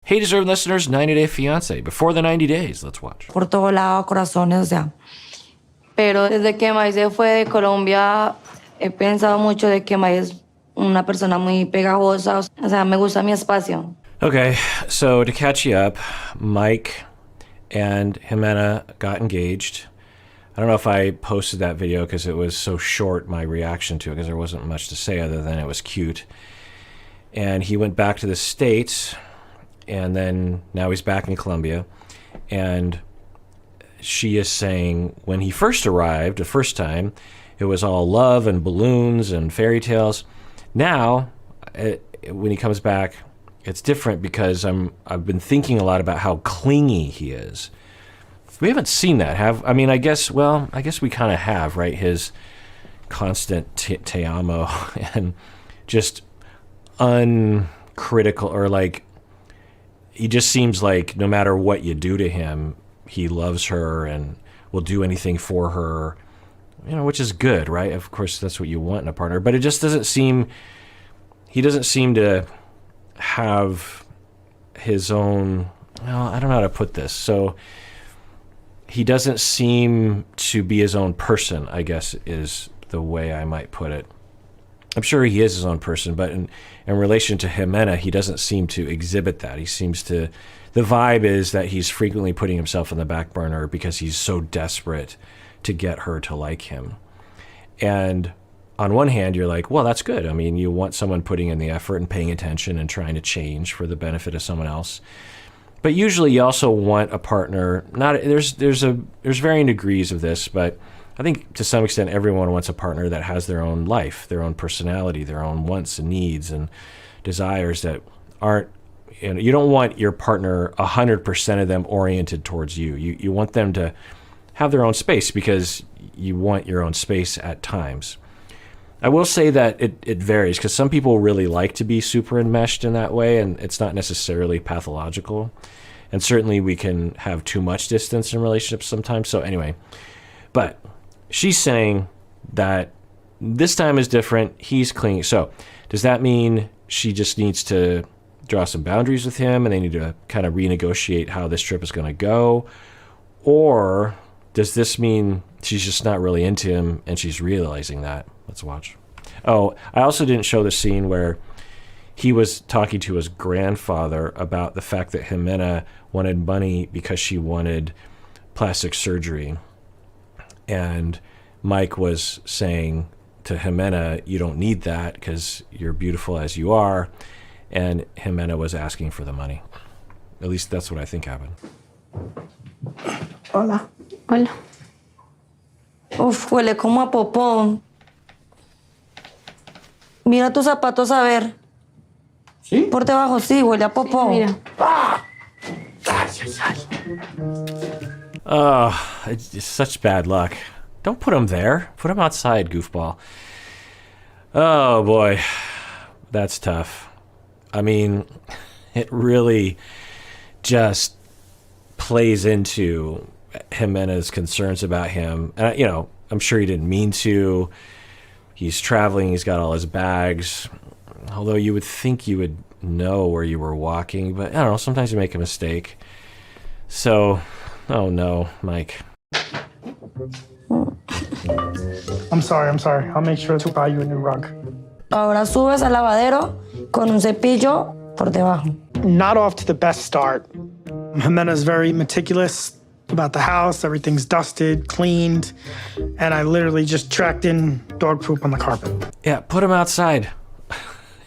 Hey, deserving listeners, 90 Day Fiancé. Before the 90 days, let's watch. Por todo lado, corazones, o sea. Pero desde que Mike se fue de Colombia, he pensado mucho de que Mike es una persona muy pegajosa. O sea, me gusta mi espacio. Okay, so to catch you up, Mike and Ximena got engaged. I don't know if I posted that video because it was so short, my reaction to it, because there wasn't much to say other than it was cute. And he went back to the States, and then now he's back in Colombia. And she is saying when he first arrived, the first time, it was all love and balloons and fairy tales. Now, when he comes back, it's different because I've been thinking a lot about how clingy he is. We haven't seen that, I guess we kind of have, right? His constant te amo and just uncritical, or like, he just seems like no matter what you do to him, he loves her and will do anything for her, which is good, right? Of course, that's what you want in a partner. But it just doesn't seem, he doesn't seem to have his own, I don't know how to put this. So he doesn't seem to be his own person, I guess is the way I might put it. I'm sure he is his own person, but in relation to Ximena, he doesn't seem to exhibit that. He seems to, the vibe is that he's frequently putting himself on the back burner because he's so desperate to get her to like him. And on one hand, you're like, well, that's good. I mean, you want someone putting in the effort and paying attention and trying to change for the benefit of someone else. But usually you also want a partner, there's varying degrees of this, but I think to some extent everyone wants a partner that has their own life, their own personality, their own wants and needs and desires that aren't, you don't want your partner 100% of them oriented towards you. You want them to have their own space because you want your own space at times. I will say that it varies because some people really like to be super enmeshed in that way, and it's not necessarily pathological. And certainly we can have too much distance in relationships sometimes. So anyway, but she's saying that this time is different. He's clingy. So does that mean she just needs to draw some boundaries with him and they need to kind of renegotiate how this trip is going to go? Or does this mean she's just not really into him and she's realizing that? Let's watch. Oh, I also didn't show the scene where he was talking to his grandfather about the fact that Ximena wanted money because she wanted plastic surgery. And Mike was saying to Ximena, you don't need that because you're beautiful as you are. And Ximena was asking for the money. At least that's what I think happened. Hola. Hola. Uf, huele como a popó. Mira tus zapatos a ver. ¿Sí? Por debajo, sí, huele a popó. Sí, mira. Oh, it's just such bad luck. Don't put him there. Put him outside, goofball. Oh, boy. That's tough. I mean, it really just plays into Ximena's concerns about him. And, I'm sure he didn't mean to. He's traveling. He's got all his bags. Although you would think you would know where you were walking. But, I don't know, sometimes you make a mistake. So, oh no, Mike. I'm sorry. I'll make sure to buy you a new rug. Ahora subes al lavadero con un cepillo por debajo. Not off to the best start. Ximena's very meticulous about the house. Everything's dusted, cleaned, and I literally just tracked in dog poop on the carpet. Yeah, put him outside.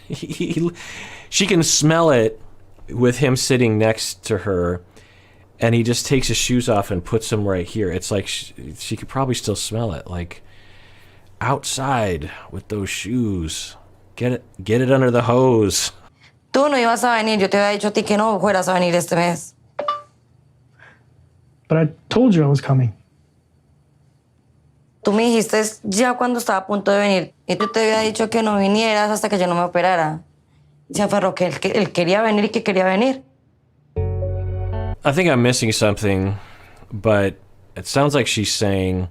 She can smell it with him sitting next to her, and he just takes his shoes off and puts them right here. It's like she could probably still smell it. Like, outside with those shoes. Get it under the hose. Tú no ibas a venir. Yo te había dicho a ti que no fueras a venir este mes. But I told you I was coming. Tú me dijiste ya cuando estaba a punto de venir. Y tú te había dicho que no vinieras hasta que yo no me operara. Se aferró que él quería venir y que quería venir. I think I'm missing something, but it sounds like she's saying,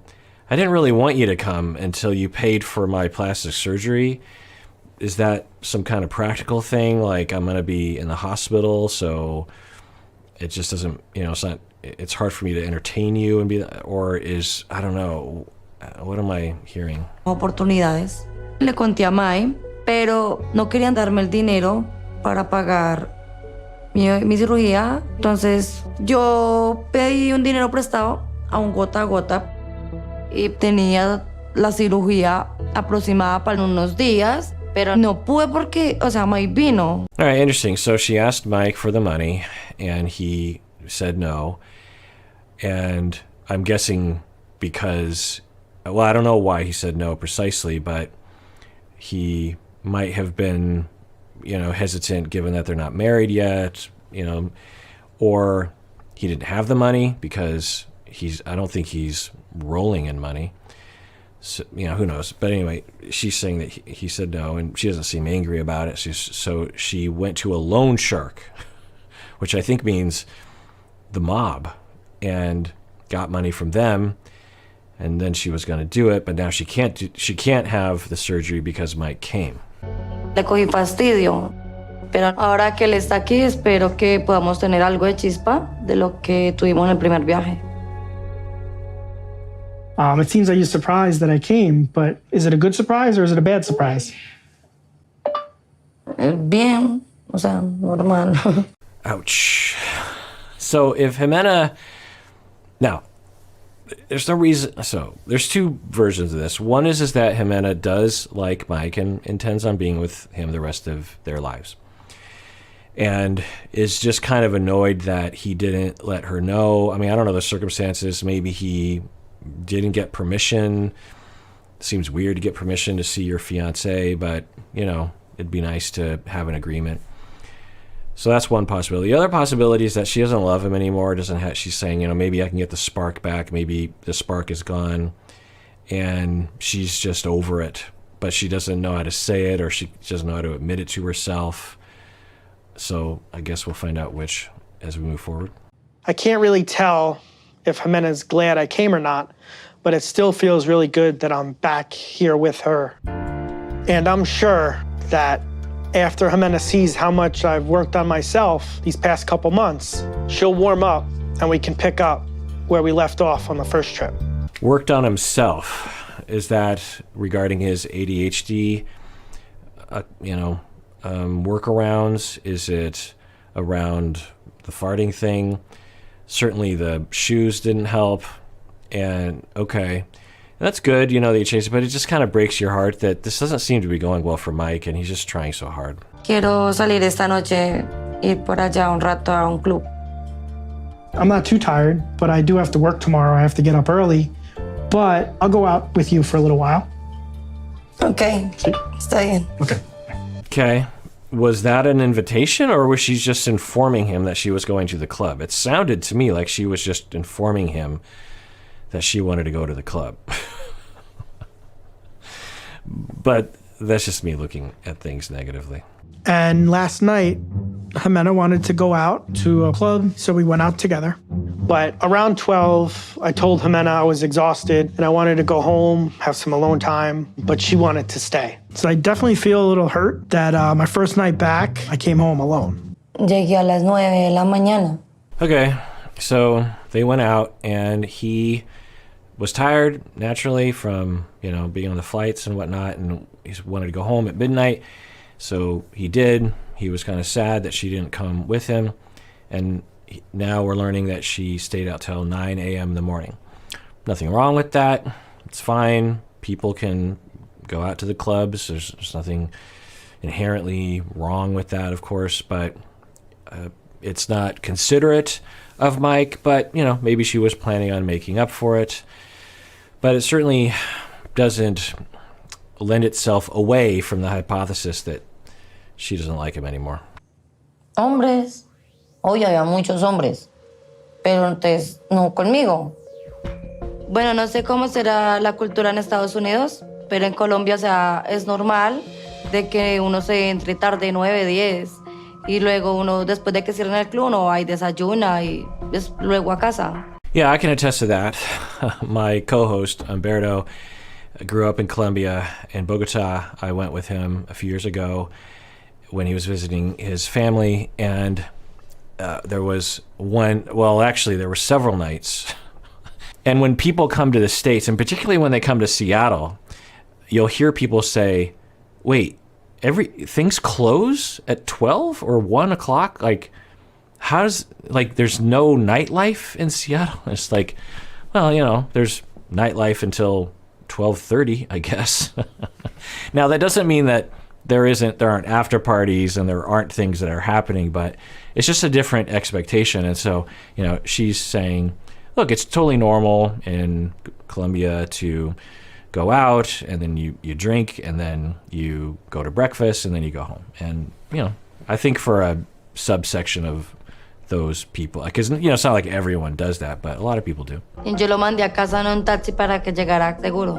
I didn't really want you to come until you paid for my plastic surgery. is that some kind of practical thing? Like, I'm going to be in the hospital, so it just doesn't, it's hard for me to entertain you and or is, I don't know, what am I hearing? Oportunidades. Le conté a Mai, pero no querían darme el dinero para pagar mi cirugía. Entonces, yo pedí un dinero prestado a un gota a gota y tenía la cirugía aproximada para unos días, pero no pude porque, Mike vino. All right, interesting. So she asked Mike for the money, and he said no. And I'm guessing because, well, I don't know why he said no precisely, but he might have been, hesitant given that they're not married yet, or he didn't have the money because I don't think he's rolling in money. So, who knows? But anyway, she's saying that he said no, and she doesn't seem angry about it. So she went to a loan shark, which I think means the mob, and got money from them. And then she was going to do it, but now she can't have the surgery because Mike came. Le cogí fastidio, pero ahora que él está aquí, espero que podamos tener algo de chispa de lo que tuvimos en el primer viaje. It seems like you're surprised that I came, but is it a good surprise or is it a bad surprise? Bien, normal. Ouch. So if Ximena, now, there's no reason. So there's two versions of this. One is that Ximena does like Mike and intends on being with him the rest of their lives, and is just kind of annoyed that he didn't let her know. I mean, I don't know the circumstances. Maybe he didn't get permission. It seems weird to get permission to see your fiancé, but it'd be nice to have an agreement. So that's one possibility. The other possibility is that she doesn't love him anymore. She's saying, maybe I can get the spark back. Maybe the spark is gone, and she's just over it. But she doesn't know how to say it, or she doesn't know how to admit it to herself. So I guess we'll find out which as we move forward. I can't really tell if Ximena's glad I came or not, but it still feels really good that I'm back here with her. And I'm sure that after Ximena sees how much I've worked on myself these past couple months, she'll warm up and we can pick up where we left off on the first trip. Worked on himself. Is that regarding his ADHD, workarounds? Is it around the farting thing? Certainly the shoes didn't help. And okay, that's good, that you chase it, but it just kind of breaks your heart that this doesn't seem to be going well for Mike, and he's just trying so hard. Quiero salir esta noche, ir por allá un rato a un club. I'm not too tired, but I do have to work tomorrow. I have to get up early, but I'll go out with you for a little while. Okay, está bien. Okay. Was that an invitation, or was she just informing him that she was going to the club? It sounded to me like she was just informing him that she wanted to go to the club. But that's just me looking at things negatively. And last night, Ximena wanted to go out to a club, so we went out together. But around 12, I told Ximena I was exhausted and I wanted to go home, have some alone time, but she wanted to stay. So I definitely feel a little hurt that my first night back, I came home alone. Llegué a las 9 de la mañana. Okay, so they went out and he was tired, naturally, from, being on the flights and whatnot, and he wanted to go home at midnight. So he did. He was kind of sad that she didn't come with him. And now we're learning that she stayed out till 9 a.m. in the morning. Nothing wrong with that. It's fine. People can go out to the clubs. There's nothing inherently wrong with that, of course, but it's not considerate of Mike, but, maybe she was planning on making up for it. But it certainly doesn't lend itself away from the hypothesis that she doesn't like him anymore. Hombres. Hoy había muchos hombres, pero entonces no conmigo. Bueno, no sé cómo será la cultura en Estados Unidos, pero en Colombia, es normal de que uno se entre tarde, 9, 10, y luego uno, después de que cierren el club, uno va y desayuna y luego a casa. Yeah, I can attest to that. My co-host, Umberto, I grew up in Colombia, in Bogota. I went with him a few years ago when he was visiting his family, and there was there were several nights. And when people come to the States, and particularly when they come to Seattle, you'll hear people say, wait, things close at 12 or 1 o'clock? Like, there's no nightlife in Seattle? It's like, well, there's nightlife until 12:30, I guess. Now, that doesn't mean that there aren't after parties and there aren't things that are happening, but it's just a different expectation. And so, she's saying, look, it's totally normal in Colombia to go out and then you drink and then you go to breakfast and then you go home. And, I think for a subsection of those people, because, it's not like everyone does that, but a lot of people do. Y yo lo mandé a casa en un taxi para que llegara seguro.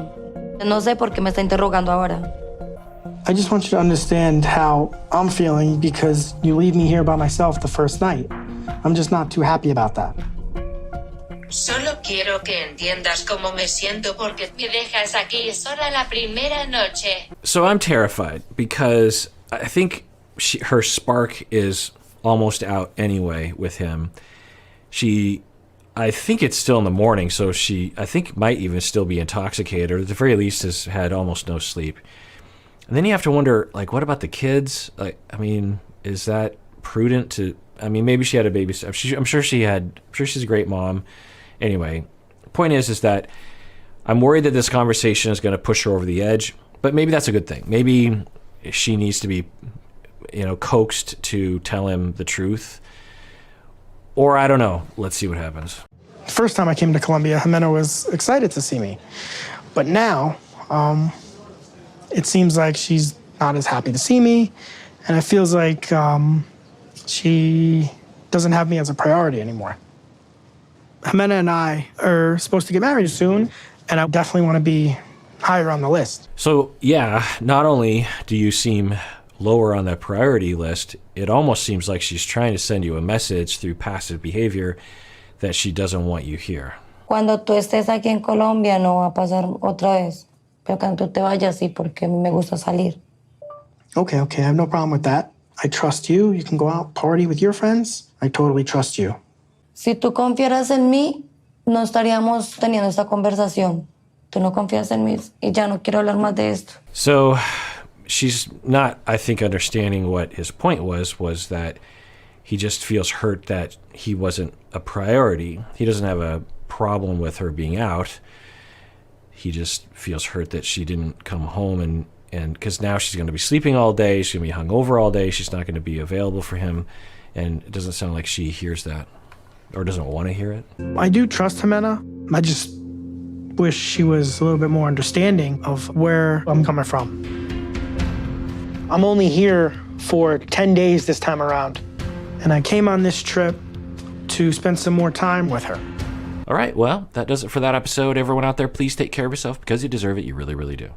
No sé por qué me está interrogando ahora. I just want you to understand how I'm feeling because you leave me here by myself the first night. I'm just not too happy about that. Solo quiero que entiendas cómo me siento porque me dejas aquí sola la primera noche. So I'm terrified because I think her spark is almost out anyway with him. I think it's still in the morning, so I think might even still be intoxicated, or at the very least has had almost no sleep. And then you have to wonder, what about the kids? Is that prudent to? Maybe she had a babysitter. I'm sure she's a great mom. Anyway, point is that I'm worried that this conversation is going to push her over the edge, but maybe that's a good thing. Maybe she needs to be, coaxed to tell him the truth. Or I don't know. Let's see what happens. The first time I came to Colombia, Ximena was excited to see me. But now, it seems like she's not as happy to see me, and it feels like she doesn't have me as a priority anymore. Ximena and I are supposed to get married soon, and I definitely want to be higher on the list. So, yeah, not only do you seem lower on the priority list, it almost seems like she's trying to send you a message through passive behavior that she doesn't want you here. Cuando tú estés aquí en Colombia no va a pasar otra vez. Pero cuando tú te vayas sí, porque a mí me gusta salir. Okay, I have no problem with that. I trust you. You can go out, party with your friends. I totally trust you. Si tú confiaras en mí, no estaríamos teniendo esta conversación. Tú no confías en mí y ya no quiero hablar más de esto. So she's not, I think, understanding what his point was that he just feels hurt that he wasn't a priority. He doesn't have a problem with her being out. He just feels hurt that she didn't come home and because now she's going to be sleeping all day. She's going to be hungover all day. She's not going to be available for him. And it doesn't sound like she hears that or doesn't want to hear it. I do trust Ximena. I just wish she was a little bit more understanding of where I'm coming from. I'm only here for 10 days this time around. And I came on this trip to spend some more time with her. All right, well, that does it for that episode. Everyone out there, please take care of yourself because you deserve it. You really, really do.